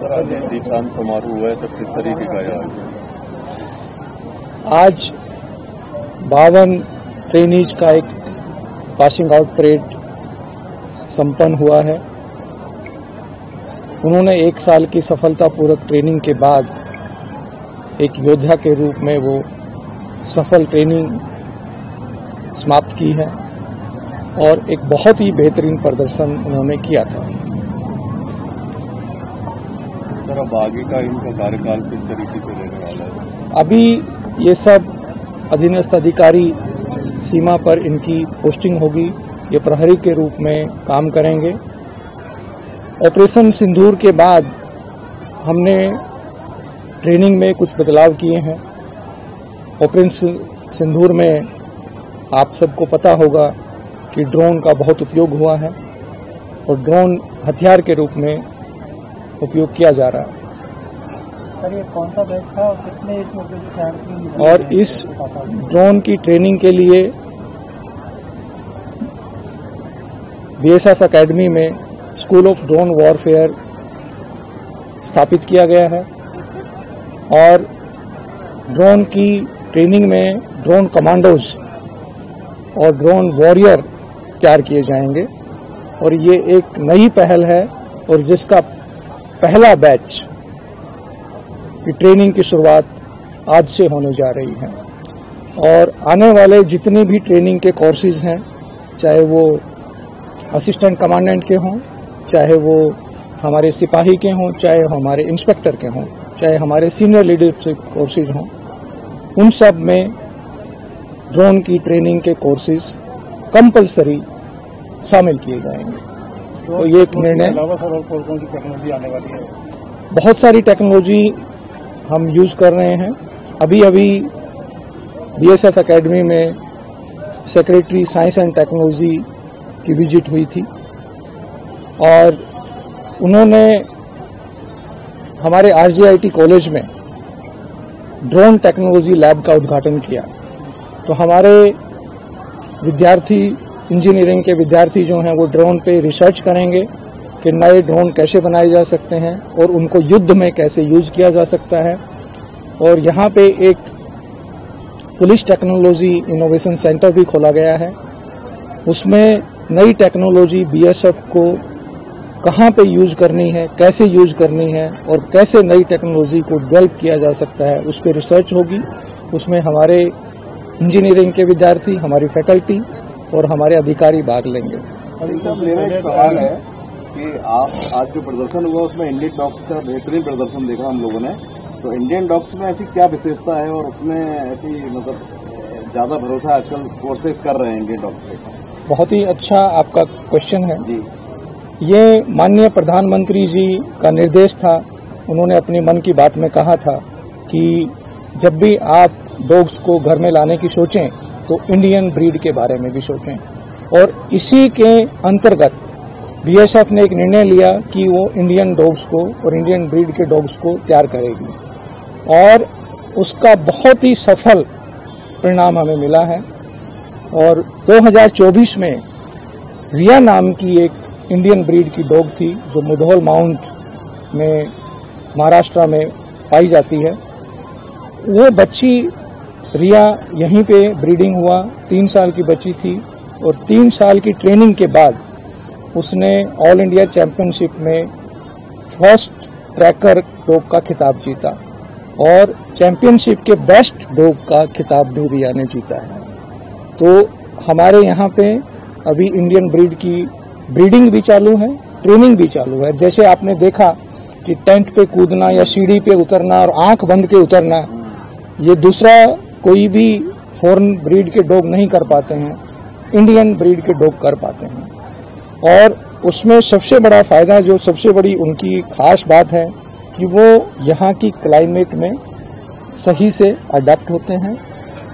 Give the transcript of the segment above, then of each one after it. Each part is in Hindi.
सर, आज दीक्षांत समारोह हुआ है, तो किस तरीके का है आज 52 ट्रेनीज का एक पासिंग आउट परेड संपन्न हुआ है। उन्होंने 1 साल की सफलतापूर्वक ट्रेनिंग के बाद एक योद्धा के रूप में वो सफल ट्रेनिंग समाप्त की है और एक बहुत ही बेहतरीन प्रदर्शन उन्होंने किया था। सर, अब आगे का इनका कार्यकाल किस तरीके से रहने वाला है? अभी ये सब अधीनस्थ अधिकारी सीमा पर इनकी पोस्टिंग होगी। ये प्रहरी के रूप में काम करेंगे। ऑपरेशन सिंदूर के बाद हमने ट्रेनिंग में कुछ बदलाव किए हैं। ऑपरेशन सिंदूर में आप सबको पता होगा कि ड्रोन का बहुत उपयोग हुआ है और ड्रोन हथियार के रूप में उपयोग किया जा रहा है। सर, ये कौन सा बैच था और कितने इसमें विद्यार्थी? और इस ड्रोन की ट्रेनिंग के लिए बीएसएफ एकेडमी में स्कूल ऑफ ड्रोन वॉरफेयर स्थापित किया गया है और ड्रोन की ट्रेनिंग में ड्रोन कमांडोज और ड्रोन वॉरियर तैयार किए जाएंगे और ये एक नई पहल है और जिसका पहला बैच की ट्रेनिंग की शुरुआत आज से होने जा रही है। और आने वाले जितनी भी ट्रेनिंग के कोर्सेज हैं, चाहे वो असिस्टेंट कमांडेंट के हों, चाहे वो हमारे सिपाही के हों, चाहे हमारे इंस्पेक्टर के हों, चाहे हमारे सीनियर लीडरशिप कोर्सेज हों, उन सब में ड्रोन की ट्रेनिंग के कोर्सेज कंपलसरी शामिल किए जाएंगे। तो ये एक निर्णय। कौन सी टेक्नोलॉजी आने वाली है? बहुत सारी टेक्नोलॉजी हम यूज कर रहे हैं। अभी बीएसएफ एकेडमी में सेक्रेटरी साइंस एंड टेक्नोलॉजी की विजिट हुई थी और उन्होंने हमारे आरजीआईटी कॉलेज में ड्रोन टेक्नोलॉजी लैब का उद्घाटन किया। तो हमारे विद्यार्थी, इंजीनियरिंग के विद्यार्थी जो हैं, वो ड्रोन पे रिसर्च करेंगे कि नए ड्रोन कैसे बनाए जा सकते हैं और उनको युद्ध में कैसे यूज किया जा सकता है। और यहाँ पे एक पुलिस टेक्नोलॉजी इनोवेशन सेंटर भी खोला गया है। उसमें नई टेक्नोलॉजी बीएसएफ को कहाँ पे यूज करनी है, कैसे यूज करनी है और कैसे नई टेक्नोलॉजी को डेवलप किया जा सकता है, उस पर रिसर्च होगी। उसमें हमारे इंजीनियरिंग के विद्यार्थी, हमारी फैकल्टी और हमारे अधिकारी भाग लेंगे। मेरा एक सवाल है कि आप आज जो प्रदर्शन हुआ उसमें इंडियन डॉग्स का बेहतरीन प्रदर्शन देखा हम लोगों ने। तो इंडियन डॉग्स में ऐसी क्या विशेषता है और उसमें ऐसी मतलब ज्यादा भरोसा आजकल फोर्सेस कर रहे हैं इंडियन डॉग्स पे? बहुत ही अच्छा आपका क्वेश्चन है जी। ये माननीय प्रधानमंत्री जी का निर्देश था। उन्होंने अपनी मन की बात में कहा था कि जब भी आप डॉग्स को घर में लाने की सोचें तो इंडियन ब्रीड के बारे में भी सोचें। और इसी के अंतर्गत बीएसएफ ने एक निर्णय लिया कि वो इंडियन डॉग्स को और इंडियन ब्रीड के डॉग्स को तैयार करेगी और उसका बहुत ही सफल परिणाम हमें मिला है। और 2024 में रिया नाम की एक इंडियन ब्रीड की डॉग थी जो मुधोल माउंट में महाराष्ट्र में पाई जाती है। वो बच्ची रिया यहीं पे ब्रीडिंग हुआ, 3 साल की बच्ची थी और 3 साल की ट्रेनिंग के बाद उसने ऑल इंडिया चैंपियनशिप में फर्स्ट ट्रैकर डॉग का खिताब जीता और चैंपियनशिप के बेस्ट डॉग का खिताब भी रिया ने जीता है। तो हमारे यहाँ पे अभी इंडियन ब्रीड की ब्रीडिंग भी चालू है, ट्रेनिंग भी चालू है। जैसे आपने देखा कि टेंट पे कूदना या सीढ़ी पे उतरना और आंख बंद के उतरना, ये दूसरा कोई भी फॉरेन ब्रीड के डॉग नहीं कर पाते हैं, इंडियन ब्रीड के डॉग कर पाते हैं। और उसमें सबसे बड़ा फायदा, जो सबसे बड़ी उनकी खास बात है कि वो यहाँ की क्लाइमेट में सही से अडेप्ट होते हैं,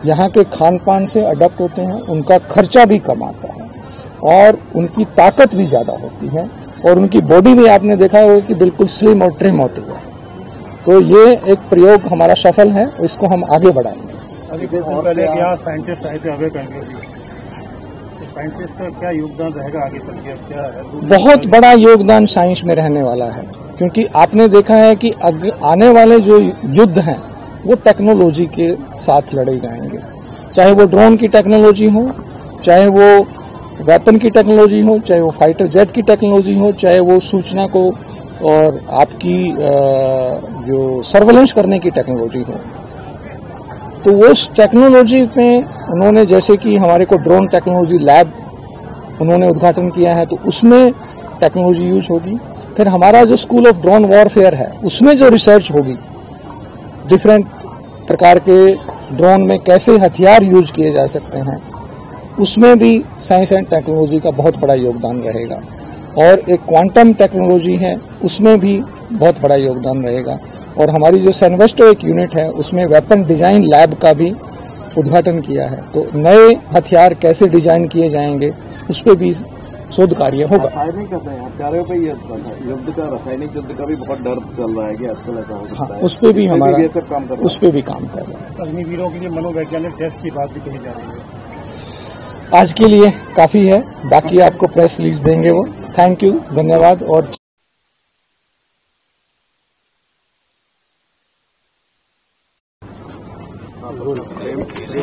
यहाँ के खान पान से अडेप्ट होते हैं, उनका खर्चा भी कम आता है और उनकी ताकत भी ज़्यादा होती है और उनकी बॉडी भी आपने देखा होगा कि बिल्कुल स्लिम और ट्रिम होती है। तो ये एक प्रयोग हमारा सफल है, इसको हम आगे बढ़ाएंगे। अभी कुछ दिन पहले यहाँ साइंटिस्ट आए थे अभय कंगेली, साइंटिस्ट का क्या योगदान रहेगा आगे चल के? क्या बहुत बड़ा योगदान साइंस में रहने वाला है। क्योंकि आपने देखा है कि आने वाले जो युद्ध हैं वो टेक्नोलॉजी के साथ लड़े जाएंगे, चाहे वो ड्रोन की टेक्नोलॉजी हो, चाहे वो वेपन की टेक्नोलॉजी हो, चाहे वो फाइटर जेट की टेक्नोलॉजी हो, चाहे वो सूचना को और आपकी जो सर्वेलेंस करने की टेक्नोलॉजी हो। तो उस टेक्नोलॉजी में उन्होंने, जैसे कि हमारे को ड्रोन टेक्नोलॉजी लैब उन्होंने उद्घाटन किया है, तो उसमें टेक्नोलॉजी यूज होगी। फिर हमारा जो स्कूल ऑफ ड्रोन वॉरफेयर है उसमें जो रिसर्च होगी, डिफरेंट प्रकार के ड्रोन में कैसे हथियार यूज किए जा सकते हैं, उसमें भी साइंस एंड टेक्नोलॉजी का बहुत बड़ा योगदान रहेगा। और एक क्वांटम टेक्नोलॉजी है, उसमें भी बहुत बड़ा योगदान रहेगा। और हमारी जो सैनवेस्टो एक यूनिट है उसमें वेपन डिजाइन लैब का भी उद्घाटन किया है। तो नए हथियार कैसे डिजाइन किए जाएंगे उस पर भी शोध कार्य होगा। रासायनिक हथियारों पे युद्ध का, रासायनिक युद्ध का भी बहुत डर चल रहा है कि आजकल ऐसा हो सकता है। उस पर भी हमारा ये सब काम कर रहा है, उस पर भी काम कर रहा है। अग्निवीरों के लिए मनोवैज्ञानिक टेस्ट की बात भी कही जा रही है। आज के लिए काफी है, बाकी आपको प्रेस रिलीज देंगे वो। थैंक यू, धन्यवाद। और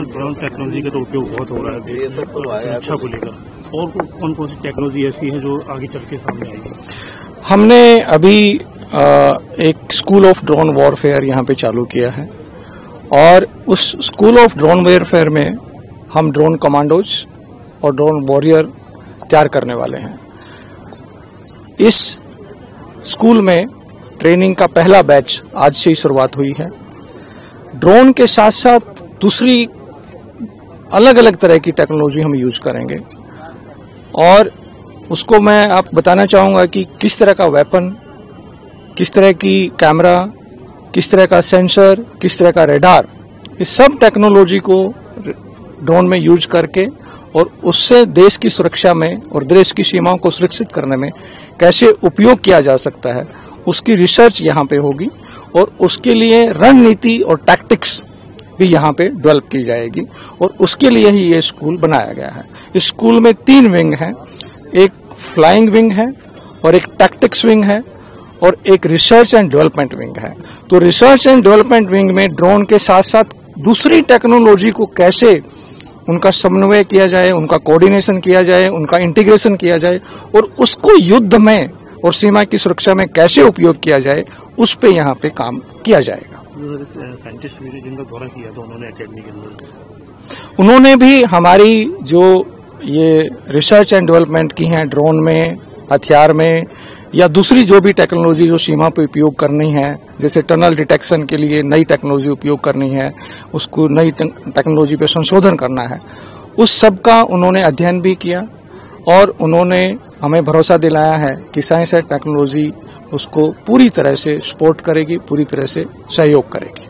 ड्रोन टेक्नोलॉजी का तो उपयोग बहुत हो रहा है, ये सब तो आया अच्छा को लेकर। और कौन कौन सी टेक्नोलॉजी ऐसी है जो आगे चल के सामने आएगी? हमने अभी एक स्कूल ऑफ ड्रोन वॉरफेयर यहाँ पे चालू किया है, और उस स्कूल ऑफ ड्रोन वॉरफेयर में हम ड्रोन कमांडोज और ड्रोन वॉरियर तैयार करने वाले हैं। इस स्कूल में ट्रेनिंग का पहला बैच आज से ही शुरुआत हुई है। ड्रोन के साथ साथ दूसरी अलग अलग तरह की टेक्नोलॉजी हम यूज करेंगे, और उसको मैं आप बताना चाहूंगा कि किस तरह का वेपन, किस तरह की कैमरा, किस तरह का सेंसर, किस तरह का रेडार, इस सब टेक्नोलॉजी को ड्रोन में यूज करके और उससे देश की सुरक्षा में और देश की सीमाओं को सुरक्षित करने में कैसे उपयोग किया जा सकता है, उसकी रिसर्च यहाँ पे होगी। और उसके लिए रणनीति और टैक्टिक्स भी यहाँ पे डेवलप की जाएगी, और उसके लिए ही ये स्कूल बनाया गया है। इस स्कूल में 3 विंग हैं, एक फ्लाइंग विंग है, और एक टैक्टिक्स विंग है, और एक रिसर्च एंड डेवलपमेंट विंग है। तो रिसर्च एंड डेवलपमेंट विंग में ड्रोन के साथ साथ दूसरी टेक्नोलॉजी को कैसे उनका समन्वय किया जाए, उनका कोऑर्डिनेशन किया जाए, उनका इंटीग्रेशन किया जाए, और उसको युद्ध में और सीमा की सुरक्षा में कैसे उपयोग किया जाए, उस पे यहाँ पे काम किया जाएगा। साइंटिस्ट भी जिनका दौरा किया था उन्होंने एकेडमी के अंदर, उन्होंने भी हमारी जो ये रिसर्च एंड डेवलपमेंट की हैं ड्रोन में, हथियार में, या दूसरी जो भी टेक्नोलॉजी जो सीमा पे उपयोग करनी है, जैसे टनल डिटेक्शन के लिए नई टेक्नोलॉजी उपयोग करनी है, उसको नई टेक्नोलॉजी पे संशोधन करना है, उस सब का उन्होंने अध्ययन भी किया, और उन्होंने हमें भरोसा दिलाया है कि साइंस एंड टेक्नोलॉजी उसको पूरी तरह से सपोर्ट करेगी, पूरी तरह से सहयोग करेगी।